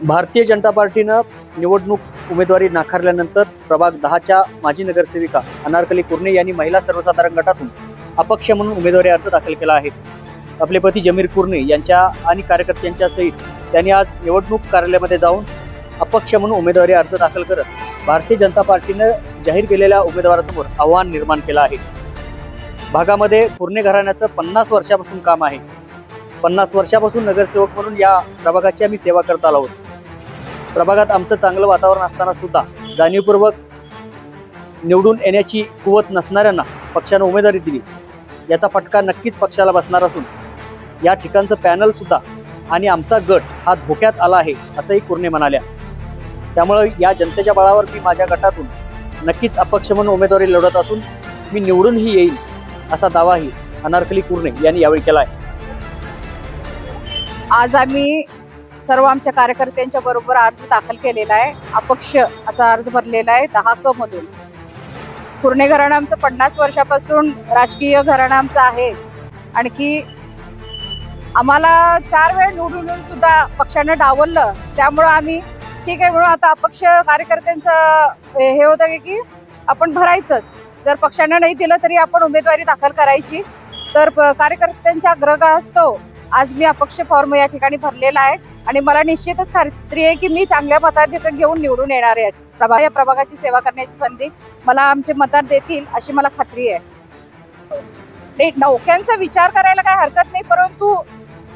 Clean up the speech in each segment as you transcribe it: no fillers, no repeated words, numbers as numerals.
भारतीय जनता पार्टीनं निवडणूक उमेदवारी नाकारल्यानंतर प्रभाग 10च्या माजी नगरसेविका अनारकली कुर्णे यांनी महिला सर्वसाधारण गटातून अपक्ष म्हणून उमेदवारी अर्ज दाखल केला आहे। आपले पती जमीर कुर्णे यांच्या आणि कार्यकर्त्यांच्या सहित त्यांनी आज निवडणूक कार्यालयामध्ये जाऊन अपक्ष म्हणून उमेदवारी अर्ज दाखल करत भारतीय जनता पार्टीनं जाहीर केलेल्या उमेदवारासमोर आव्हान निर्माण केलं आहे। भागामध्ये कुर्णे घराण्याचं 50 वर्षापासून काम आहे। 50 वर्षापासून नगरसेवक म्हणून या प्रभागाची आम्ही सेवा करत आलो आहोत। प्रभागात आमचं चांगलं वातावरण असताना सुद्धा जाणीवपूर्वक निवडून येण्याची कुवत नसणाऱ्यांना पक्षानं उमेदवारी दिली, याचा फटका नक्कीच पक्षाला बसणार असून या ठिकाणचं पॅनल सुद्धा आणि आमचा गट हा धोक्यात आला आहे असंही कुर्णे म्हणाल्या। त्यामुळे या जनतेच्या बळावर मी माझ्या गटातून नक्कीच अपक्ष म्हणून उमेदवारी लढवत असून मी निवडूनही येईल असा दावाही अनारकली कुर्णे यांनी यावेळी केला आहे। आज आम्ही सर्व आमच्या कार्यकर्त्यांच्या बरोबर अर्ज दाखल केलेला आहे। अपक्ष असा अर्ज भरलेला आहे 10क मधून। कुर्णे घराणं आमचं 50 वर्षापासून राजकीय घराणं आमचं आहे। आणखी आम्हाला 4 वेळ निवडून सुद्धा पक्षानं डावललं, त्यामुळं आम्ही ठीक आहे म्हणून आता अपक्ष कार्यकर्त्यांचं हे होतं की आपण भरायचंच, जर पक्षानं नाही दिलं तरी आपण उमेदवारी दाखल करायची। तर कार्यकर्त्यांच्या आग्रहास्तव आज मी अपक्ष फॉर्म या ठिकाणी भरलेला आहे आणि मला निश्चितच खात्री आहे की मी चांगल्या मताधिक्य घेऊन निवडून येणार आहे। या प्रभागाची सेवा करण्याची संधी मला आमचे मतदार देतील अशी मला खात्री आहे। नौक्यांचा विचार करायला काही हरकत नाही, परंतु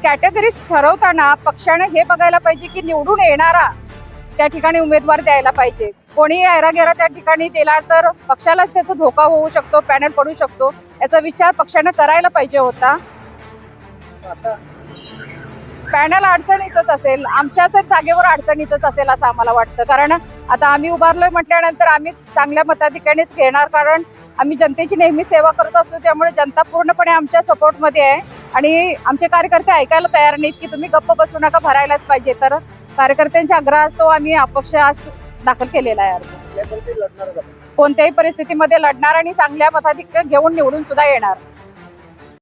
कॅटेगरीज ठरवताना पक्षाने हे बघायला पाहिजे की निवडून येणारा त्या ठिकाणी उमेदवार द्यायला पाहिजे। कोणी ऐरागेरा त्या ठिकाणी दिला तर पक्षालाच त्याचा धोका होऊ शकतो, पॅनल पडू शकतो, याचा विचार पक्षाने करायला पाहिजे होता। पॅनल अडचणीतच असेल, आमच्या तर जागेवर अडचणीतच असेल असं आम्हाला वाटतं। कारण आता आम्ही उभारलोय म्हटल्यानंतर आम्ही चांगल्या मताधिक्यानेच घेणार, कारण आम्ही जनतेची नेहमी सेवा करत असतो। त्यामुळे जनता पूर्णपणे आमच्या सपोर्टमध्ये आहे आणि आमचे कार्यकर्ते ऐकायला तयार नाहीत की तुम्ही गप्प बसू नका, भरायलाच पाहिजे। तर कार्यकर्त्यांच्या आग्रहास्तव आम्ही अपक्ष आज दाखल केलेला आहे अर्ज। कोणत्याही परिस्थितीमध्ये लढणार आणि चांगल्या मताधिक्य घेऊन निवडून सुद्धा येणार।